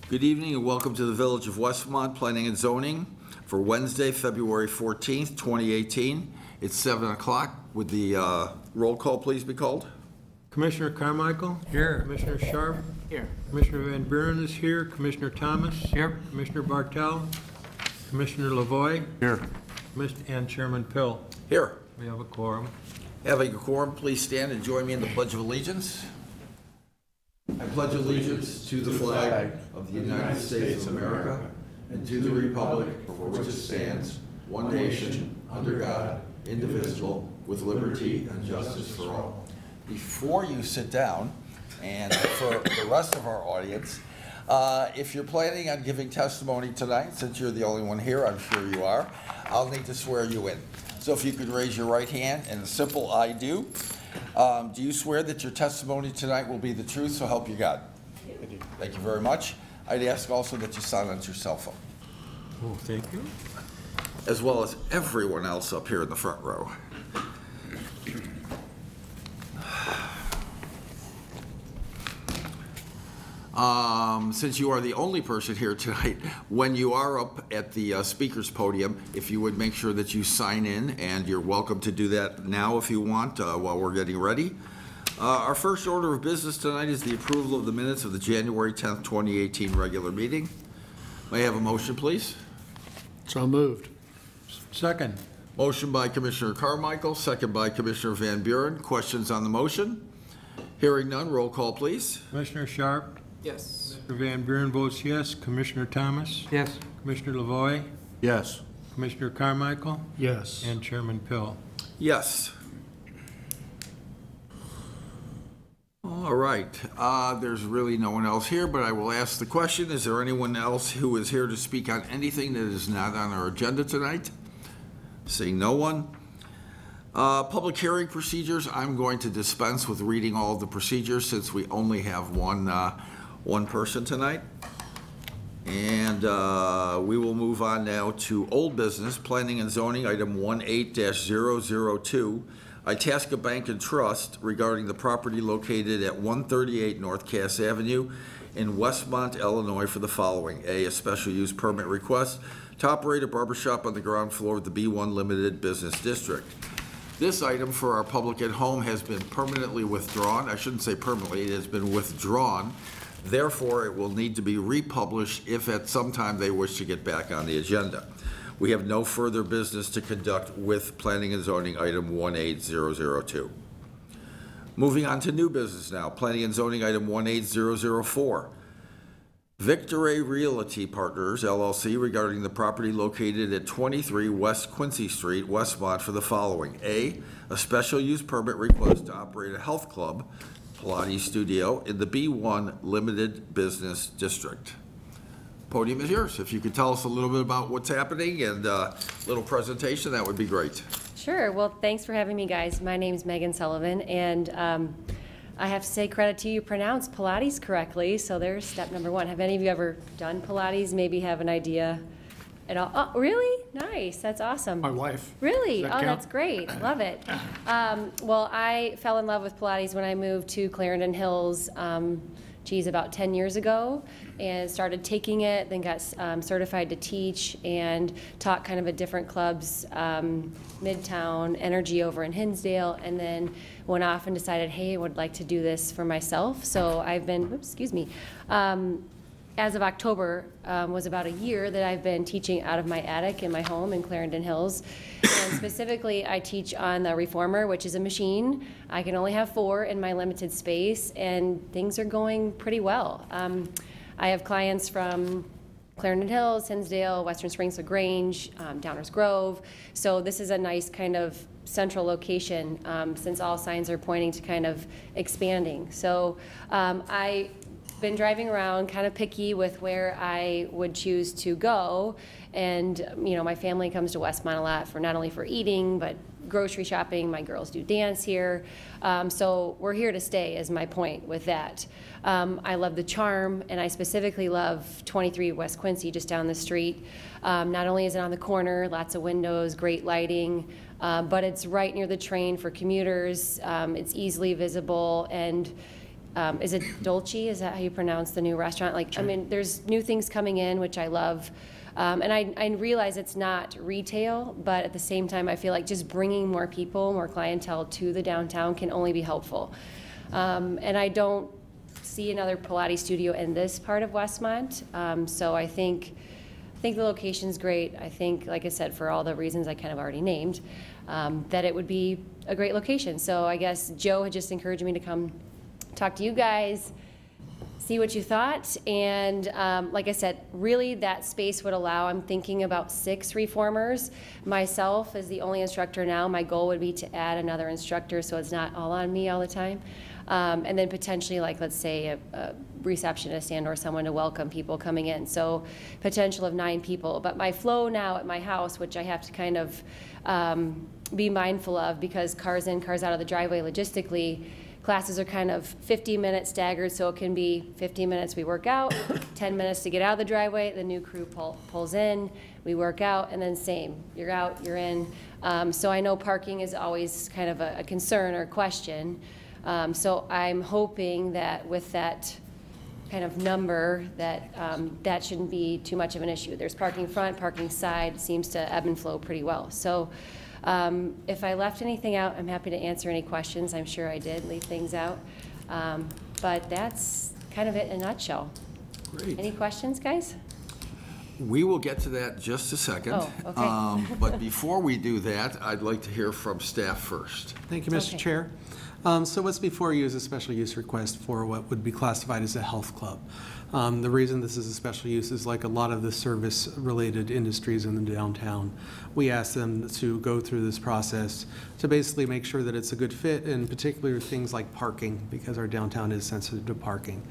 Good evening and welcome to the Village of Westmont Planning and Zoning for Wednesday, February 14th, 2018. It's 7 o'clock. Would the roll call please be called? Commissioner Carmichael? Here. Commissioner Sharp? Here. Commissioner Van Buren is here. Commissioner Thomas? Here. Commissioner Bartel? Commissioner Lavoie? Here. And Chairman Pill? Here. We have a quorum. Having a quorum, please stand and join me in the Pledge of Allegiance. I pledge allegiance to the flag of the United States of America and to the republic for which it stands, one nation, under God, indivisible, with liberty and justice for all. Before you sit down, and for the rest of our audience, if you're planning on giving testimony tonight, since you're the only one here, I'm sure you are, I'll need to swear you in. So if you could raise your right hand and a simple I do. Do you swear that your testimony tonight will be the truth, so help you God? I do. Thank you very much. I'd ask also that you silence your cell phone. Oh, thank you. As well as everyone else up here in the front row. Since you are the only person here tonight, when you are up at the speaker's podium, if you would make sure that you sign in, and you're welcome to do that now if you want while we're getting ready. Our first order of business tonight is the approval of the minutes of the January 10th, 2018 regular meeting. May I have a motion, please? So moved. Second. Motion by Commissioner Carmichael, second by Commissioner Van Buren. Questions on the motion? Hearing none, roll call, please. Commissioner Sharp? Yes. Mr. Van Buren votes yes. Commissioner Thomas? Yes. Commissioner Lavoie? Yes. Commissioner Carmichael? Yes. And Chairman Pill? Yes. All right. There's really no one else here, but I will ask the question. Is there anyone else who is here to speak on anything that is not on our agenda tonight? Seeing no one. Public hearing procedures. I'm going to dispense with reading all of the procedures since we only have one person tonight. And we will move on now to old business, planning and zoning, item 18-002, Itasca Bank and Trust regarding the property located at 138 North Cass Avenue in Westmont, Illinois for the following. A special use permit request to operate a barbershop on the ground floor of the B1 Limited Business District. This item for our public at home has been permanently withdrawn. I shouldn't say permanently, it has been withdrawn. Therefore, it will need to be republished if at some time they wish to get back on the agenda. We have no further business to conduct with planning and zoning item 18-002. Moving on to new business now, planning and zoning item 18-004. Victory Realty Partners, LLC, regarding the property located at 23 West Quincy Street, Westmont for the following. A special use permit request to operate a health club, Pilates studio, in the B1 Limited Business District. Podium is yours. If you could tell us a little bit about what's happening and a little presentation, that would be great. Sure. Well, thanks for having me, guys. My name's Megan Sullivan, and I have to say credit to you, pronounced Pilates correctly, so there's step number one. Have any of you ever done Pilates? Maybe have an idea at all? Oh, really? Nice. That's awesome. My wife. Really? Does that Oh, count? that's great. Love it. Well, I fell in love with Pilates when I moved to Clarendon Hills, about 10 years ago, and started taking it, then got certified to teach and taught kind of at different clubs, Midtown, Energy over in Hinsdale, and then went off and decided, hey, I would like to do this for myself. So I've been, as of October, was about a year that I've been teaching out of my attic in my home in Clarendon Hills. And specifically, I teach on the reformer, which is a machine. I can only have 4 in my limited space, and things are going pretty well. I have clients from Clarendon Hills, Hinsdale, Western Springs LaGrange, Downers Grove. So this is a nice kind of central location since all signs are pointing to kind of expanding. So I've been driving around, kind of picky with where I would choose to go, and my family comes to Westmont a lot for not only for eating but grocery shopping. My girls do dance here, so we're here to stay is my point with that. I love the charm, and I specifically love 23 West Quincy, just down the street. Not only is it on the corner, lots of windows, great lighting, but it's right near the train for commuters. It's easily visible, and is it Dolce? Is that how you pronounce the new restaurant? Like, I mean, there's new things coming in, which I love. And I realize it's not retail, but at the same time, I feel like just bringing more people, more clientele to the downtown can only be helpful. And I don't see another Pilates studio in this part of Westmont. So I think the location's great. I think, like I said, for all the reasons I kind of already named, that it would be a great location. So I guess Joe had just encouraged me to come talk to you guys, see what you thought. And like I said, really that space would allow, I'm thinking about 6 reformers. Myself as the only instructor now, my goal would be to add another instructor so it's not all on me all the time. And then potentially, like, let's say a receptionist and or someone to welcome people coming in. So potential of 9 people. But my flow now at my house, which I have to kind of be mindful of because cars in, cars out of the driveway logistically, classes are kind of 50-minute staggered, so it can be 15 minutes we work out, 10 minutes to get out of the driveway, the new crew pulls in, we work out, and then same, you're out, you're in. So I know parking is always kind of a concern or question. So I'm hoping that with that kind of number that that shouldn't be too much of an issue. There's parking front, parking side, seems to ebb and flow pretty well. So if I left anything out, I'm happy to answer any questions. I'm sure I did leave things out. But that's kind of it in a nutshell. Great. Any questions, guys? We will get to that in just a second. Oh, okay. But before we do that, I'd like to hear from staff first. Thank you, Mr. Okay. Chair. So what's before you is a special use request for what would be classified as a health club. The reason this is a special use is like a lot of the service-related industries in the downtown. We ask them to go through this process to basically make sure that it's a good fit, and particularly things like parking, because our downtown is sensitive to parking.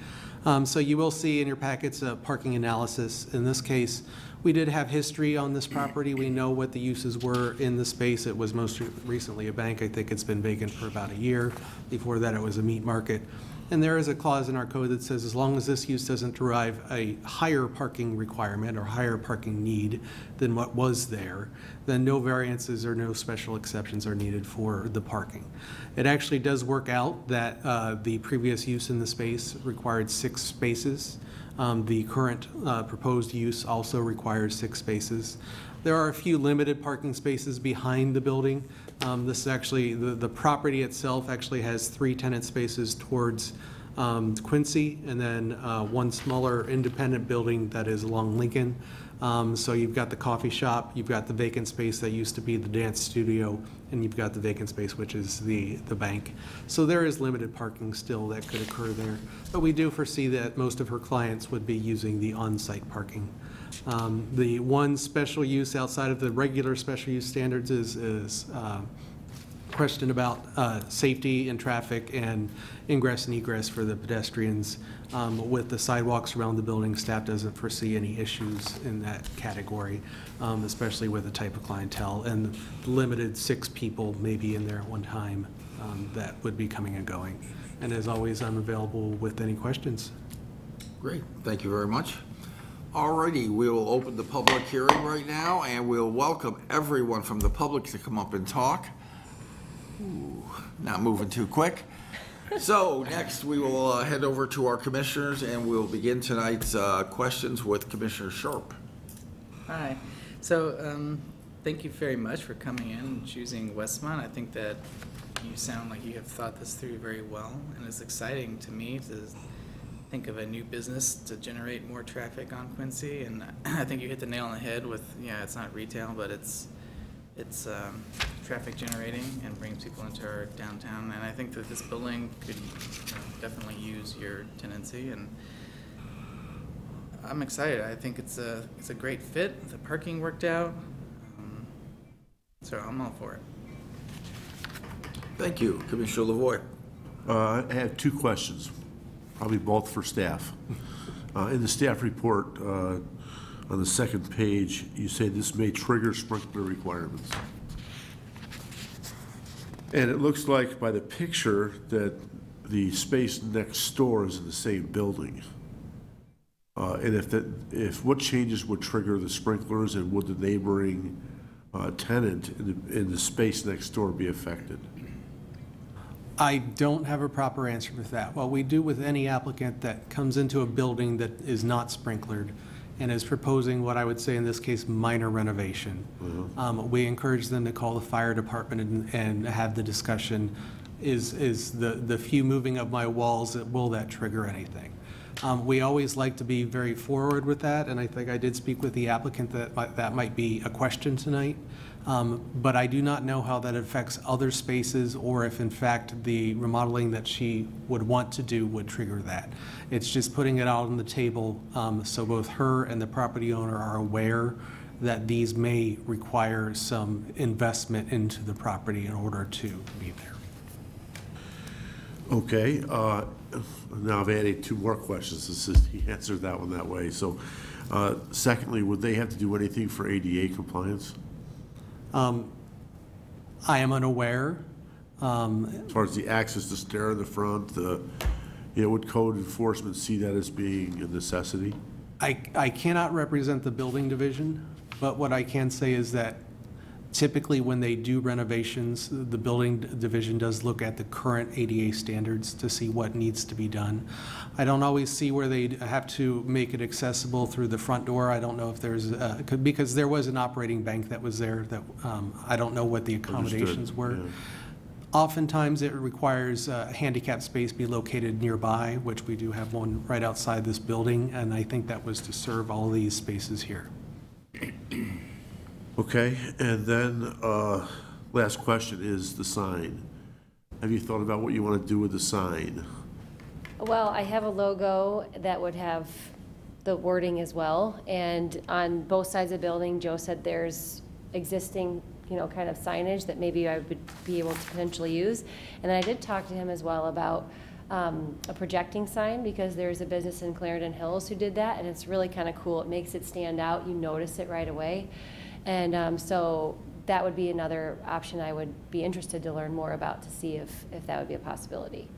So you will see in your packets a parking analysis. In this case, we did have history on this property. We know what the uses were in the space. It was most recently a bank. I think it's been vacant for about a year. Before that, it was a meat market. And there is a clause in our code that says as long as this use doesn't derive a higher parking requirement or higher parking need than what was there, then no variances or no special exceptions are needed for the parking. It actually does work out that the previous use in the space required 6 spaces. The current proposed use also requires 6 spaces. There are a few limited parking spaces behind the building. This is actually, the property itself actually has 3 tenant spaces towards Quincy, and then 1 smaller independent building that is along Lincoln. So you've got the coffee shop, you've got the vacant space that used to be the dance studio, and you've got the vacant space, which is the bank. So there is limited parking still that could occur there. But we do foresee that most of her clients would be using the on-site parking. The one special use outside of the regular special use standards is question about safety and traffic and ingress and egress for the pedestrians. With the sidewalks around the building, staff doesn't foresee any issues in that category, especially with the type of clientele and limited 6 people maybe in there at one time that would be coming and going. And as always, I'm available with any questions. Great, thank you very much. Alrighty, we will open the public hearing right now, and we'll welcome everyone from the public to come up and talk. Ooh, not moving too quick. So next, we will head over to our commissioners, and we'll begin tonight's questions with Commissioner Sharp. Hi. So thank you very much for coming in and choosing Westmont. I think that you sound like you have thought this through very well, and it's exciting to me to think of a new business to generate more traffic on Quincy. And I think you hit the nail on the head with, yeah, it's not retail, but it's traffic generating and brings people into our downtown. And I think that this building could definitely use your tenancy, and I'm excited. I think it's a great fit. The parking worked out, so I'm all for it. Thank you. Commissioner Lavoie. I have 2 questions, probably both for staff. In the staff report, on the 2nd page, you say this may trigger sprinkler requirements. And it looks like by the picture that the space next door is in the same building. And if what changes would trigger the sprinklers, and would the neighboring tenant in the space next door be affected? I don't have a proper answer with that. What we do with any applicant that comes into a building that is not sprinklered and is proposing what I would say in this case minor renovation, we encourage them to call the fire department and have the discussion, is the few moving of my walls, will that trigger anything? We always like to be very forward with that, and I think I did speak with the applicant that might be a question tonight. But I do not know how that affects other spaces, or if in fact the remodeling that she would want to do would trigger that. It's just putting it out on the table, so both her and the property owner are aware that these may require some investment into the property in order to be there. Okay, now I've added 2 more questions. He answered that one that way. So, secondly, would they have to do anything for ADA compliance? I am unaware. As far as the access to stair in the front, would code enforcement see that as being a necessity? I cannot represent the building division, but what I can say is that typically when they do renovations, the building division does look at the current ADA standards to see what needs to be done. I don't always see where they have to make it accessible through the front door. I don't know if there's, because there was an operating bank that was there that I don't know what the accommodations were. Yeah. Oftentimes it requires a handicap space be located nearby, which we do have one right outside this building, and I think that was to serve all these spaces here. Okay, and then last question is the sign. Have you thought about what you want to do with the sign? Well, I have a logo that would have the wording as well, and on both sides of the building, Joe said there's existing, kind of signage that maybe I would be able to potentially use. And then I did talk to him as well about a projecting sign, because there's a business in Clarendon Hills who did that, and it's really kind of cool. It makes it stand out. You notice it right away. And so that would be another option I would be interested to learn more about, to see if that would be a possibility.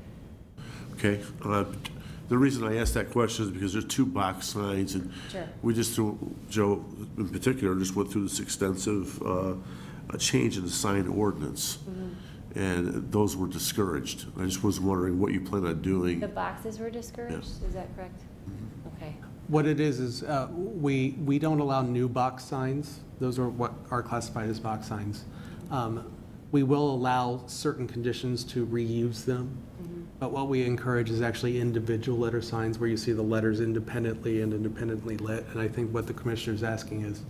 Okay. The reason I asked that question is because there's 2 box signs, and Sure. we just, Joe in particular, just went through this extensive change in the sign ordinance, and those were discouraged. I just was wondering what you plan on doing. The boxes were discouraged, Yes. Is that correct? Okay. What it is we don't allow new box signs. Those are what are classified as box signs. We will allow certain conditions to reuse them, but what we encourage is actually individual letter signs where you see the letters independently and independently lit. And I think what the commissioner is asking is,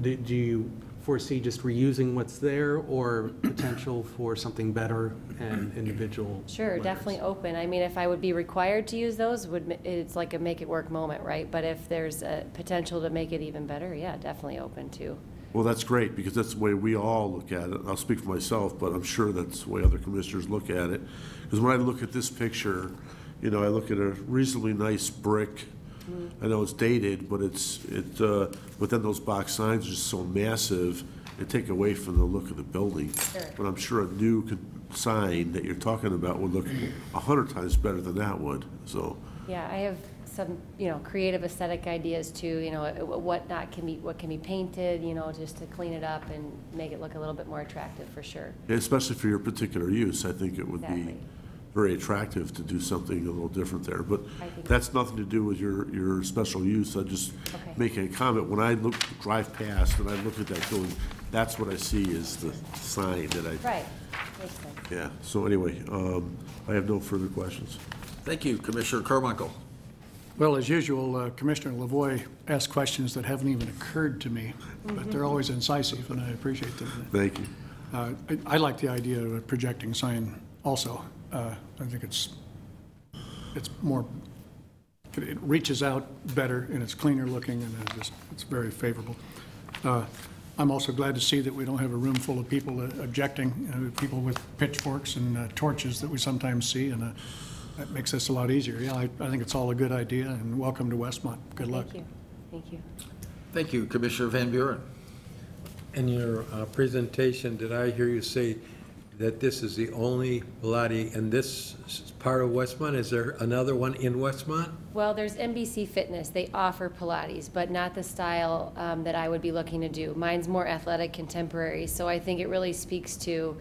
do you foresee just reusing what's there, or potential for something better and individual Sure, letters? definitely open. I mean, if I would be required to use those, it's like a make it work moment, right? But if there's a potential to make it even better, yeah, definitely open to. Well, that's great, because that's the way we all look at it. I'll speak for myself, but I'm sure that's the way other commissioners look at it. Because when I look at this picture, I look at a reasonably nice brick. I know it's dated, but but then those box signs are just so massive, they take away from the look of the building. Sure. But I'm sure a new sign that you're talking about would look 100 times better than that would, so. Yeah, I have some, creative aesthetic ideas too, what can be painted, just to clean it up and make it look a little bit more attractive for sure. Yeah, especially for your particular use, I think it would be Exactly. very attractive to do something a little different there. But I think that's nothing to do with your special use. I'm just Okay. making a comment. When I drive past and I look at that building, that's what I see is the sign that I. Right, makes sense. Yeah, so anyway, I have no further questions. Thank you, Commissioner Carmichael. Well, as usual, Commissioner Lavoie asks questions that haven't even occurred to me, but they're always incisive, and I appreciate them. Thank you. I like the idea of a projecting sign also. I think it's more, it reaches out better, and it's cleaner looking, and it's very favorable. I'm also glad to see that we don't have a room full of people objecting, people with pitchforks and torches that we sometimes see, and that makes this a lot easier. Yeah, I think it's all a good idea, and welcome to Westmont. Good luck. Thank you. Thank you. Thank you, Commissioner Van Buren. In your presentation, did I hear you say that this is the only Pilates in this part of Westmont? Is there another one in Westmont? Well, there's NBC Fitness. They offer Pilates, but not the style that I would be looking to do. Mine's more athletic, contemporary, so I think it really speaks to,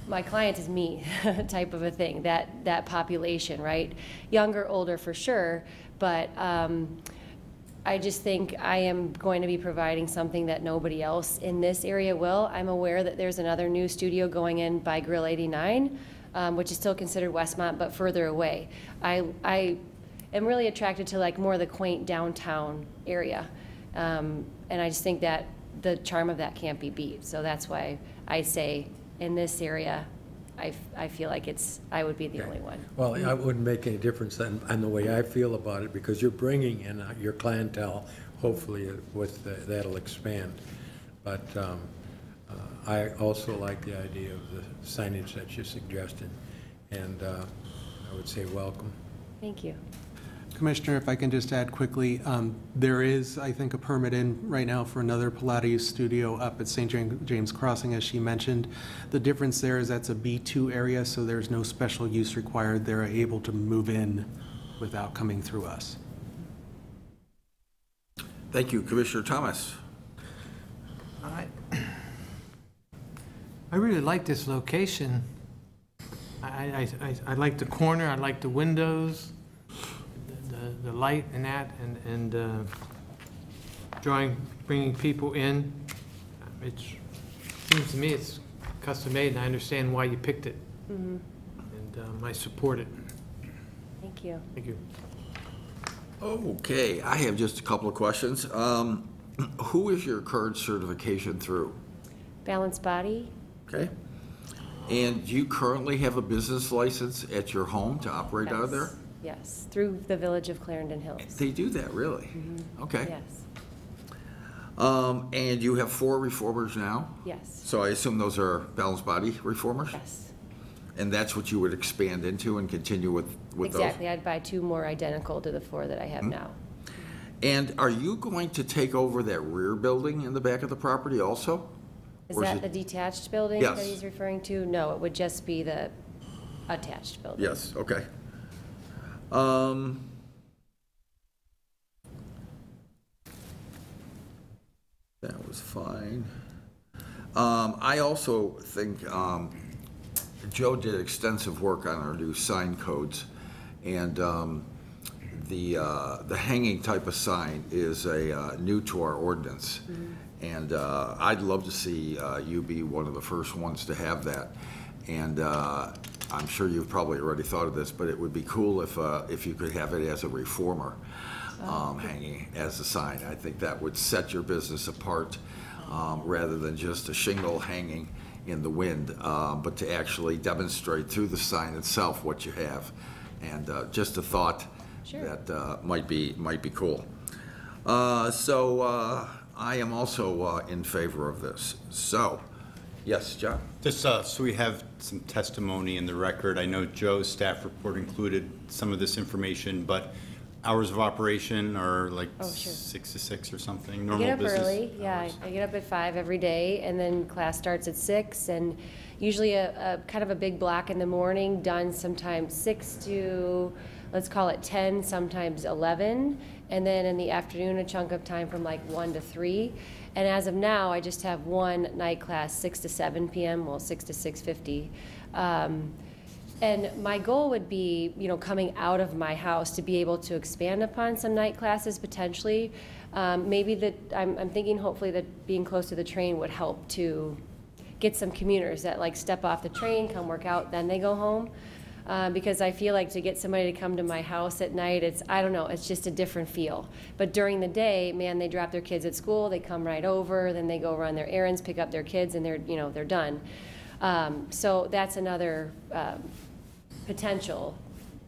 my client is me type of a thing, that population, right? Younger, older for sure, but I just think I am going to be providing something that nobody else in this area will. I'm aware that there's another new studio going in by Grill 89, which is still considered Westmont, but further away. I am really attracted to like more of the quaint downtown area. And I just think that the charm of that can't be beat. So that's why I say in this area, I feel like I would be the only one. Well, I wouldn't make any difference on the way I feel about it, because you're bringing in your clientele, hopefully that'll expand. But I also like the idea of the signage that you suggested, and I would say welcome. Thank you. Commissioner, if I can just add quickly, there is, I think, a permit in right now for another Pilates studio up at St. James Crossing, as she mentioned. The difference there is that's a B2 area, so there's no special use required. They're able to move in without coming through us. Thank you. Commissioner Thomas. I really like this location. I like the corner, I like the windows, the light and that, and bringing people in. It seems to me it's custom made, and I understand why you picked it. And I support it. Thank you. Thank you. Okay, I have just a couple of questions. Who is your current certification through? Balanced Body? Okay. And do you currently have a business license at your home to operate out of there? Yes, through the Village of Clarendon Hills. They do that, really? Okay. Yes, And you have 4 reformers now? yes, So I assume those are balanced body reformers? yes. And that's what you would expand into and continue with those? Exactly, I'd buy 2 more identical to the 4 that I have now. And are you going to take over that rear building in the back of the property also? Is Or that the detached building Yes. that he's referring to? No, it would just be the attached building. Yes, okay. That was fine. I also think Joe did extensive work on our new sign codes, and the hanging type of sign is new to our ordinance. And I'd love to see you be one of the first ones to have that. And I'm sure you've probably already thought of this, but it would be cool if you could have it as a reformer hanging as a sign. I think that would set your business apart rather than just a shingle hanging in the wind, but to actually demonstrate through the sign itself what you have. And just a thought that might be cool. So I am also in favor of this. So, yes, John? Just so we have some testimony in the record, I know Joe's staff report included some of this information, but hours of operation are like 6 to 6 or something, I normal get up business early, yeah, hours. I get up at 5 every day, and then class starts at 6, and usually a kind of a big block in the morning, done sometimes 6 to, let's call it 10, sometimes 11, and then in the afternoon, a chunk of time from like 1 to 3. And as of now, I just have one night class, 6 to 7 p.m., well, 6 to 6:50. And my goal would be, you know, coming out of my house to be able to expand upon some night classes potentially. Maybe that I'm thinking hopefully that being close to the train would help to get some commuters that like step off the train, come work out, then they go home. Because I feel like to get somebody to come to my house at night, I don't know, it's just a different feel. But during the day, man, they drop their kids at school, they come right over, then they go run their errands, pick up their kids, and they're done. So that's another potential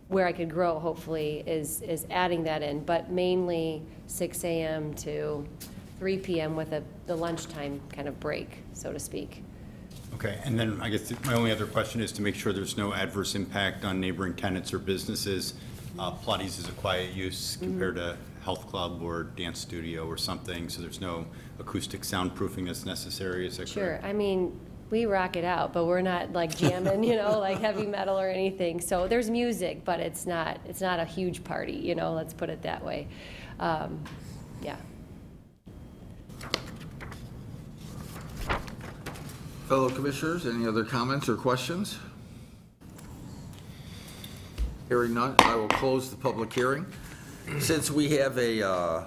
where I could grow, hopefully, is adding that in, but mainly 6 a.m. to 3 p.m. with the lunchtime kind of break, so to speak. Okay, and then I guess my only other question is to make sure there's no adverse impact on neighboring tenants or businesses. Pilates is a quiet use compared to health club or dance studio or something, so there's no acoustic soundproofing that's necessary, is that correct? Sure, I mean, we rock it out, but we're not like jamming, like heavy metal or anything. So there's music, but it's not a huge party, let's put it that way. Yeah. Fellow commissioners, any other comments or questions? Hearing none, I will close the public hearing. Since we have a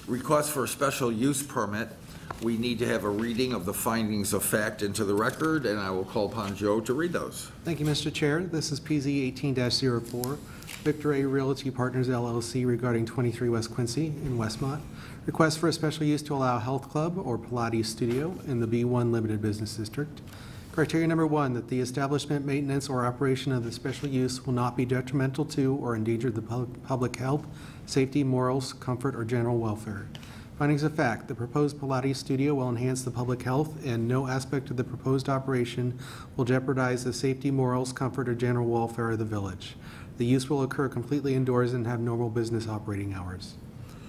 request for a special use permit, we need to have a reading of the findings of fact into the record, and I will call upon Joe to read those. Thank you, Mr. Chair. This is PZ 18-04, Victor A. Realty Partners LLC regarding 23 West Quincy in Westmont. Request for a special use to allow health club or Pilates studio in the B1 Limited Business District. Criteria number 1, that the establishment, maintenance, or operation of the special use will not be detrimental to or endanger the public health, safety, morals, comfort, or general welfare. Findings of fact, the proposed Pilates studio will enhance the public health and no aspect of the proposed operation will jeopardize the safety, morals, comfort, or general welfare of the village. The use will occur completely indoors and have normal business operating hours.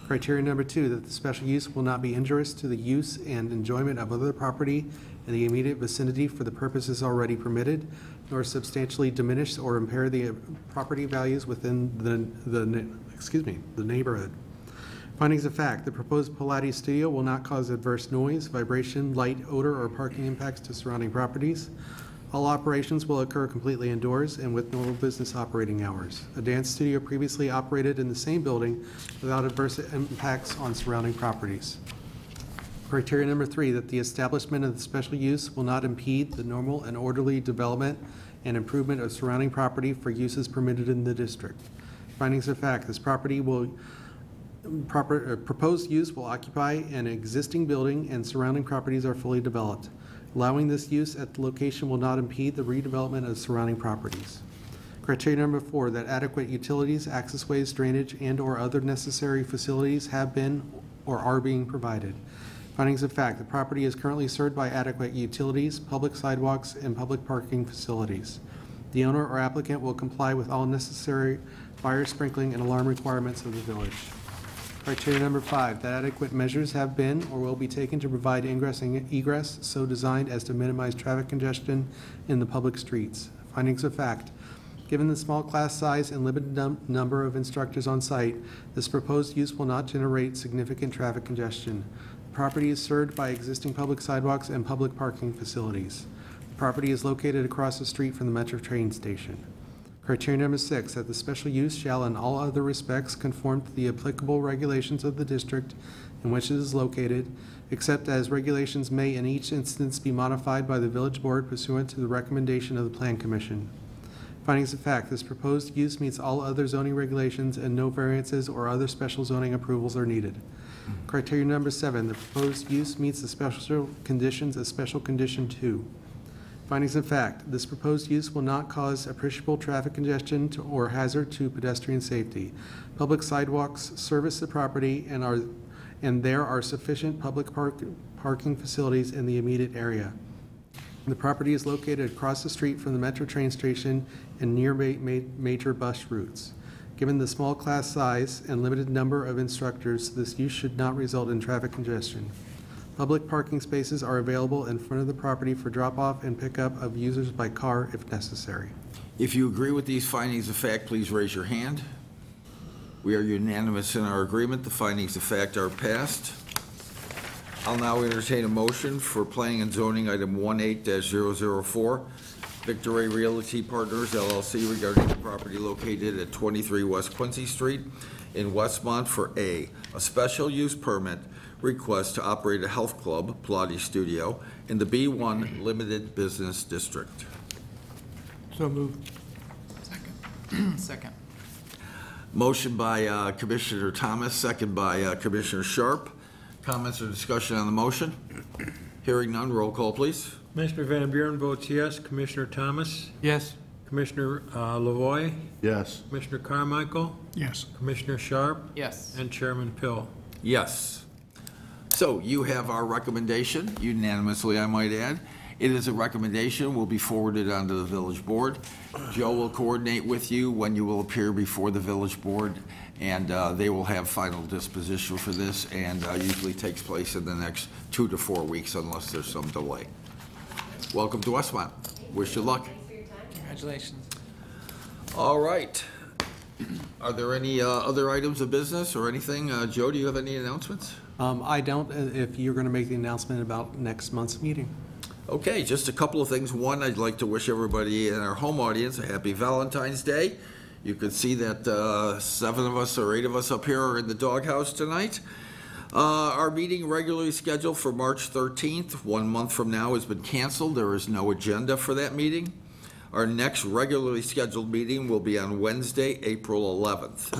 Criteria number 2, that the special use will not be injurious to the use and enjoyment of other property in the immediate vicinity for the purposes already permitted, nor substantially diminish or impair the property values within the neighborhood. Findings of fact, the proposed Pilates studio will not cause adverse noise, vibration, light, odor, or parking impacts to surrounding properties. All operations will occur completely indoors and with normal business operating hours. A dance studio previously operated in the same building without adverse impacts on surrounding properties. Criteria number 3, that the establishment of the special use will not impede the normal and orderly development and improvement of surrounding property for uses permitted in the district. Findings of fact, this property will proposed use will occupy an existing building and surrounding properties are fully developed. Allowing this use at the location will not impede the redevelopment of surrounding properties. Criteria number 4, that adequate utilities, access ways, drainage, and/or other necessary facilities have been or are being provided. Findings of fact, the property is currently served by adequate utilities, public sidewalks, and public parking facilities. The owner or applicant will comply with all necessary fire sprinkling and alarm requirements of the village. Criteria number 5, that adequate measures have been or will be taken to provide ingress and egress so designed as to minimize traffic congestion in the public streets. Findings of fact, given the small class size and limited number of instructors on site, this proposed use will not generate significant traffic congestion. The property is served by existing public sidewalks and public parking facilities. The property is located across the street from the Metro train station. Criteria number 6, that the special use shall in all other respects conform to the applicable regulations of the district in which it is located, except as regulations may in each instance be modified by the village board pursuant to the recommendation of the Plan Commission. Findings of fact, this proposed use meets all other zoning regulations and no variances or other special zoning approvals are needed. Criteria number 7, the proposed use meets the special conditions of Special Condition 2. Findings of fact, this proposed use will not cause appreciable traffic congestion or hazard to pedestrian safety. Public sidewalks service the property and there are sufficient public parking facilities in the immediate area. The property is located across the street from the Metro train station and near major bus routes. Given the small class size and limited number of instructors, this use should not result in traffic congestion. Public parking spaces are available in front of the property for drop-off and pickup of users by car if necessary. If you agree with these findings of fact, please raise your hand. We are unanimous in our agreement. The findings of fact are passed. I'll now entertain a motion for Planning and Zoning Item 18-004, Victor A. Realty Partners LLC regarding the property located at 23 West Quincy Street in Westmont for a special use permit request to operate a health club, Pilates studio, in the B1 Limited Business District. So moved. Second. Motion by Commissioner Thomas, second by Commissioner Sharp. Comments or discussion on the motion? Hearing none, roll call, please. Commissioner Van Buren votes yes. Commissioner Thomas? Yes. Commissioner Lavoy? Yes. Commissioner Carmichael? Yes. Commissioner Sharp? Yes. And Chairman Pill. Yes. So you have our recommendation, unanimously, I might add. It is a recommendation, will be forwarded on to the village board. Joe will coordinate with you when you will appear before the village board, and they will have final disposition for this, and usually takes place in the next 2 to 4 weeks unless there's some delay. Welcome to Westmont. Wish you luck. Thanks for your time. Congratulations. All right. Are there any other items of business or anything? Joe, do you have any announcements? I don't, if you're going to make the announcement about next month's meeting. Okay, just a couple of things. One, I'd like to wish everybody in our home audience a happy Valentine's Day. You can see that 7 of us or 8 of us up here are in the doghouse tonight. Our meeting regularly scheduled for March 13th, 1 month from now, has been canceled. There is no agenda for that meeting. Our next regularly scheduled meeting will be on Wednesday, April 11th.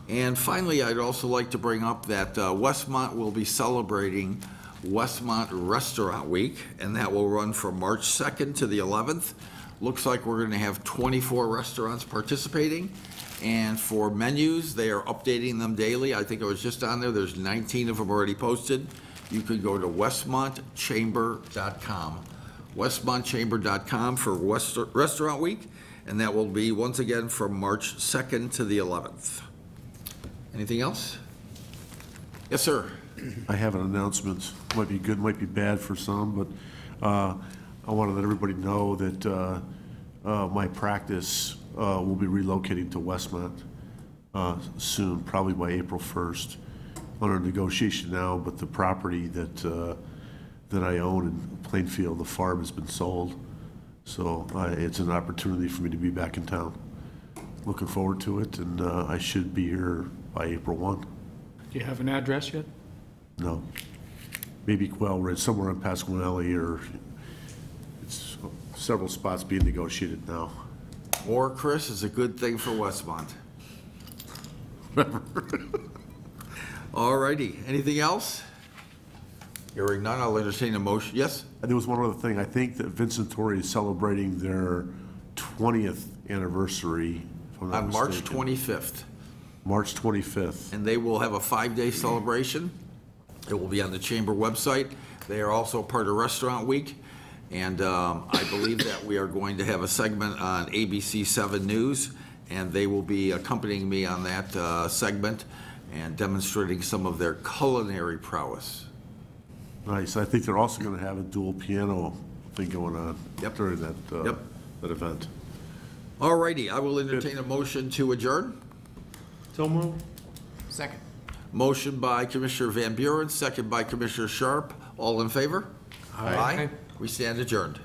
And finally, I'd also like to bring up that Westmont will be celebrating Westmont Restaurant Week, and that will run from March 2nd to the 11th. Looks like we're going to have 24 restaurants participating. And for menus, they are updating them daily. I think it was just on there. There's 19 of them already posted. You could go to westmontchamber.com. westmontchamber.com for Restaurant Week, and that will be, once again, from March 2nd to the 11th. Anything else? Yes, sir. I have an announcement. Might be good, might be bad for some, but I want to let everybody know that my practice will be relocating to Westmont soon, probably by April 1st. Under negotiation now, but the property that I own in Plainfield, the farm, has been sold. So it's an opportunity for me to be back in town. Looking forward to it, and I should be here by April 1. Do you have an address yet? No. Maybe, well, we're somewhere in Pasquinelli, or it's several spots being negotiated now. More, Chris, is a good thing for Westmont. All righty. Anything else? Hearing none, I'll entertain a motion. Yes? And there was one other thing. I think that Vincent Torrey is celebrating their 20th anniversary, if I'm not On March mistaken. 25th. March 25th. And they will have a 5-day celebration. It will be on the Chamber website. They are also part of Restaurant Week. And I believe that we are going to have a segment on ABC 7 News, and they will be accompanying me on that segment and demonstrating some of their culinary prowess. Nice. I think they're also going to have a dual piano thing going on during that, that event. All righty, I will entertain a motion to adjourn. So moved. Second. Motion by Commissioner Van Buren, second by Commissioner Sharp. All in favor? Aye. We stand adjourned.